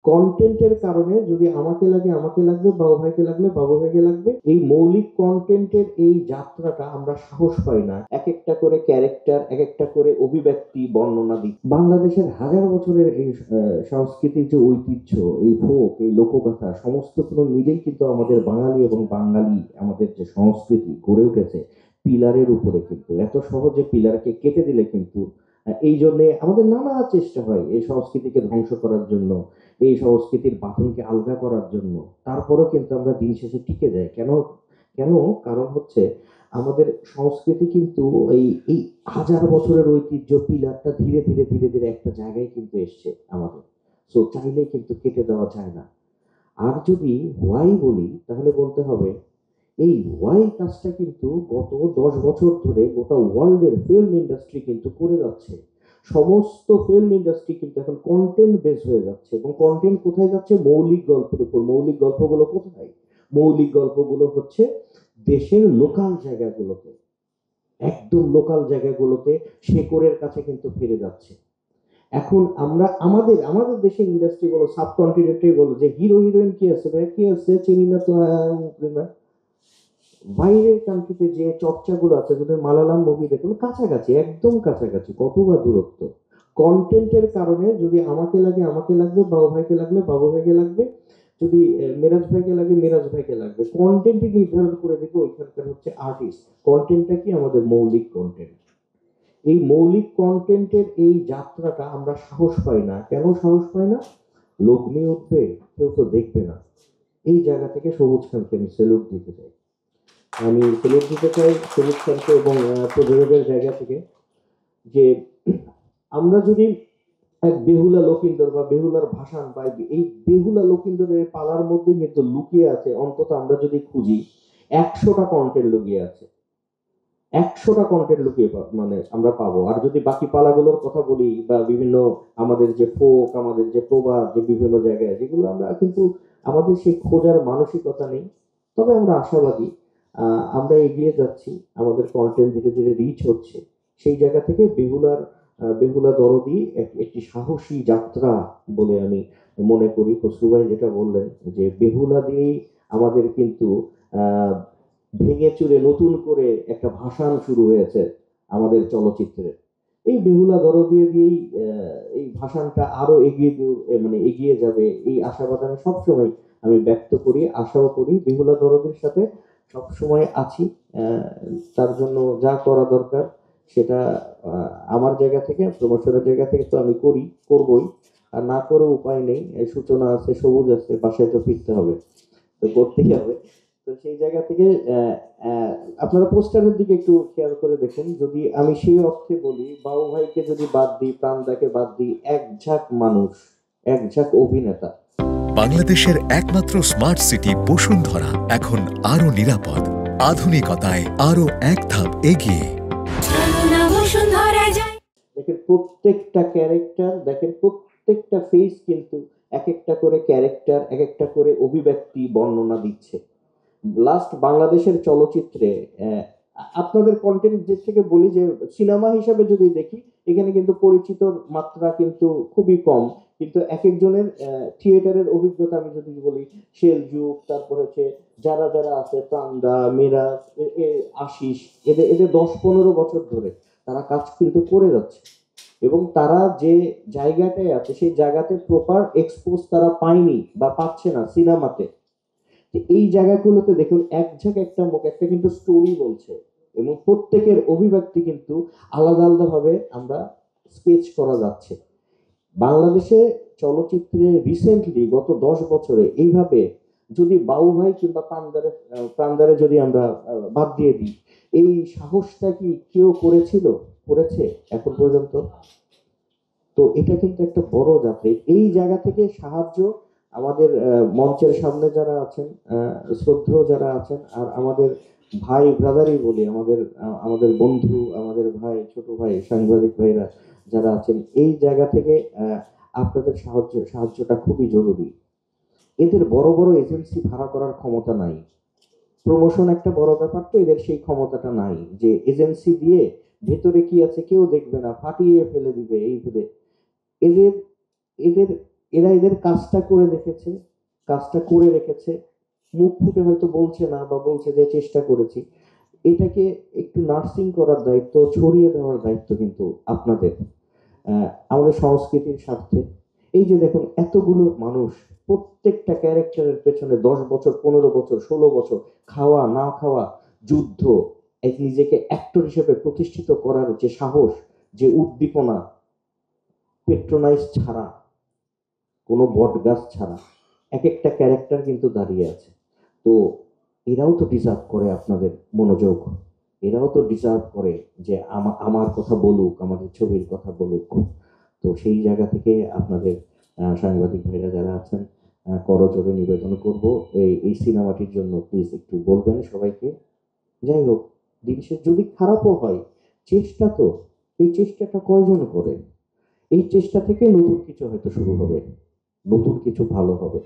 কন্টেন্টের কারণে যদি আমাকে লাগে আমাকে লাগবে, বাবু ভাইকে লাগবে বাবু ভাইকে লাগবে, এই মৌলিক কন্টেন্টের এই যাত্রাটা আমরা সাহস পাই না। এক একটা করে ক্যারেক্টার, এক একটা করে অভিব্যক্তি বর্ণনা দিই। বাংলাদেশের হাজার বছরের এই সংস্কৃতির যে ঐতিহ্য, এই ফোক, এই লোকগাথা সমস্ত কোনো মিলেই কিন্তু আমাদের বাঙালি এবং বাঙালি আমাদের যে সংস্কৃতি গড়ে উঠেছে পিলারের উপরে। কিন্তু এত সহজে পিলারকে কেটে দিলে কিন্তু এই জন্যে আমাদের নানা চেষ্টা হয় এই সংস্কৃতিকে ধ্বংস করার জন্য, এই সংস্কৃতির বাঁধনকে আলগা করার জন্য। তারপরেও কিন্তু আমরা দিন শেষে টিকে যাই কেন? কেন? কারণ হচ্ছে আমাদের সংস্কৃতি কিন্তু এই এই হাজার বছরের ঐতিহ্য পিলারটা ধীরে ধীরে ধীরে ধীরে একটা জায়গায় কিন্তু এসছে আমাদের। সো চাইলে কিন্তু কেটে দেওয়া যায় না। আর যদি হোয়াই বলি তাহলে বলতে হবে এই হোয়াই কাজটা কিন্তু গত 10 বছর ধরে গোটা ওয়ার্ল্ডের ফিল্ম ইন্ডাস্ট্রি কিন্তু করে যাচ্ছে। সমস্ত ফিল্ম ইন্ডাস্ট্রি কিন্তু এখন কন্টেন্ট বেস হয়ে যাচ্ছে, এবং কন্টেন্ট কোথায় যাচ্ছে? মৌলিক গল্পের উপর। মৌলিক গল্পগুলো কোথায়? মৌলিক গল্পগুলো হচ্ছে দেশের লোকাল জায়গাগুলোতে, একদম লোকাল জায়গাগুলোতে শেকড়ের কাছে কিন্তু ফিরে যাচ্ছে। এখন আমরা আমাদের আমাদের দেশের ইন্ডাস্ট্রি বলো, সাবকন্টিনেন্টে বলো, যে হিরো হিরোইন কি আছে ভাই, কি আছে চিনি না তো, না। বাইরের কান্ট্রিতে যে চর্চাগুলো আছে, যদি মালায়ালাম মুভি দেখুন, কাছাকাছি, একদম কাছাকাছি, কত বা দূরত্ব। কন্টেন্টের কারণে যদি আমাকে লাগে আমাকে লাগবে, বাবু ভাইকে লাগবে বাবু ভাইকে লাগবে, যদি মেরাজ ভাইকে লাগে মেরাজ ভাইকে লাগবে। কন্টেন্টই নির্ধারণ করে দেবে ওইখানকার হচ্ছে আর্টিস্ট। কন্টেন্টটা কি? আমাদের মৌলিক কন্টেন্ট। এই মৌলিক কন্টেন্টের এই যাত্রাটা আমরা সাহস পাই না। কেন সাহস পাই না? লোক নিয়ে উঠবে, কেউ তো দেখবে না। এই জায়গা থেকে সবুজ খানকে আমি স্যালুট দিতে চাই। আমি স্যালুট দিতে চাই সবুজ খানকে এবং প্রযোজকের জায়গা থেকে, যে আমরা যদি এক বেহুলা লকিন্দর বা বেহুলার ভাসান বা এই বেহুলা লকিন্দরের পালার মধ্যে কিন্তু লুকিয়ে আছে, অন্তত আমরা যদি খুঁজি 100টা কন্টেন্ট লুকিয়ে আছে। 100টা কন্টেন্ট লুকিয়ে মানে আমরা পাবো। আর যদি বাকি পালাগুলোর কথা বলি বা বিভিন্ন আমাদের যে ফোক, আমাদের যে প্রবাদ, যে বিভিন্ন জায়গায় যেগুলো আমরা কিন্তু আমাদের সেই খোঁজার মানসিকতা নেই। তবে আমরা আশাবাদী, আমরা এগিয়ে যাচ্ছি, আমাদের কন্টেন্ট ধীরে ধীরে রিচ হচ্ছে। সেই জায়গা থেকে বেহুলা দরদি একটি সাহসী যাত্রা বলে আমি মনে করি। খসরু ভাই যেটা বললেন যে বেহুলা দিয়েই আমাদের কিন্তু আহ ভেঙে চুরে নতুন করে একটা ভাসান শুরু হয়েছে আমাদের চলচ্চিত্রে। এই বেহুলা দরদি দিয়েই এই ভাসানটা আরো মানে এগিয়ে যাবে, এই আশাবাদ আমি সবসময় আমি ব্যক্ত করি, আশাও করি। বেহুলা দরদির সাথে সবসময় আছি। আহ, তার জন্য যা করা দরকার সেটা আমার জায়গা থেকে, প্রমোশনের জায়গা থেকে তো আমি করবই। আর না করে উপায় নেই, এই সূচনা আছে, সবুজ আছে, বাসায় তো ফিরতে হবে, তো করতেই হবে। তো সেই জায়গা থেকে আহ, আহ, আপনারা পোস্টারের দিকে একটু খেয়াল করে দেখুন। যদি আমি সেই অর্থে বলি, বাবু ভাইকে যদি বাদ দিই, প্রাণদাকে বাদ দিই, এক ঝাঁক মানুষ, এক ঝাঁক অভিনেতা। বাংলাদেশের একমাত্র স্মার্ট সিটি বসুন্ধরা এখন আরো নিরাপদ, আধুনিকতায় আরো এক ধাপ এগিয়ে। দেখেন প্রত্যেকটা ক্যারেক্টার, দেখেন প্রত্যেকটা ফেস কিন্তু এক একটা করে ক্যারেক্টার, এক একটা করে অভিব্যক্তি বর্ণনা দিচ্ছে। লাস্ট বাংলাদেশের চলচ্চিত্রে আপনাদের কন্টেন্ট যে থেকে বলি, যে সিনেমা হিসাবে যদি দেখি, এখানে কিন্তু পরিচিত মাত্রা কিন্তু খুবই কম। কিন্তু এক একজনের থিয়েটারের অভিজ্ঞতা আমি যদি বলি, সেলজুক, তারপর হচ্ছে যারা যারা আছে, প্রান্দা, মেরাজ, আশিস, এদের এদের 10-15 বছর ধরে তারা কাজ কিন্তু করে যাচ্ছে। এবং তারা যে জায়গাটায় আছে সেই জায়গাতে প্রপার এক্সপোজ তারা পায়নি বা পাচ্ছে না সিনেমাতে। এই জায়গাগুলোতে দেখুন এক ঝাঁক একটা মুখ একটা কিন্তু স্টোরি বলছে, এবং প্রত্যেকের অভিব্যক্তি কিন্তু আলাদা আলাদা ভাবে আমরা স্কেচ করা যাচ্ছে। বাংলাদেশে চলচ্চিত্রে রিসেন্টলি গত 10 বছরে এইভাবে যদি বাবু ভাই কিংবা প্রাণদারে যদি আমরা বাদ দিয়ে দিই, এই সাহসটা কি কেউ করেছে এখন পর্যন্ত? তো এটা কিন্তু একটা বড় যাত্রা। এই জায়গা থেকে সাহায্য আমাদের মঞ্চের সামনে যারা আছেন, শ্রদ্ধেয় যারা আছেন, আর আমাদের ভাই ব্রাদারই বলি, আমাদের বন্ধু, আমাদের ভাই, ছোট ভাই, সাংবাদিক ভাইরা যারা আছেন, এই জায়গা থেকে আপনাদের সাহায্যটা খুবই জরুরি। এদের বড় বড় এজেন্সি ভাড়া করার ক্ষমতা নাই। প্রমোশন একটা বড় ব্যাপার, তো এদের সেই ক্ষমতাটা নাই যে এজেন্সি দিয়ে ভেতরে কি আছে কেউ দেখবে না, ফাটিয়ে ফেলে দিবে এই ভেবে। এদের এদের এরা এদের কাজটা করে দেখেছে, কাজটা করে রেখেছে, মুখ ফুটে হয়তো বলছে না বা বলছে যে চেষ্টা করেছি। এটাকে একটু নার্সিং করার দায়িত্ব, ছড়িয়ে দেওয়ার দায়িত্ব কিন্তু আপনাদের। আমাদের সংস্কৃতির স্বার্থে এই যে দেখুন এতগুলো মানুষ, প্রত্যেকটা ক্যারেক্টারের পেছনে 10 বছর, 15 বছর, 16 বছর, খাওয়া না খাওয়া, যুদ্ধ, এক নিজেকে অ্যাক্টর হিসেবে প্রতিষ্ঠিত করার যে সাহস, যে উদ্দীপনা, পেট্রোনাইজ ছাড়া, কোনো বট গাছ ছাড়া এক একটা ক্যারেক্টার কিন্তু দাঁড়িয়ে আছে। তো এরাও তো ডিজার্ভ করে আপনাদের মনোযোগ, এরাও তো ডিজার্ভ করে যে আমার কথা বলুক, আমাদের ছবির কথা বলুক। তো সেই জায়গা থেকে আপনাদের সাংবাদিক ভাইরা যারা আছেন, করজোড়ে নিবেদন করব এই সিনেমাটির জন্য প্লিজ একটু বলবেন সবাইকে। যাই হোক, দিন শেষে যদি খারাপও হয়, চেষ্টা তো, এই চেষ্টাটা কয়জন করে? এই চেষ্টা থেকে নতুন কিছু হয়তো শুরু হবে, নতুন কিছু ভালো হবে।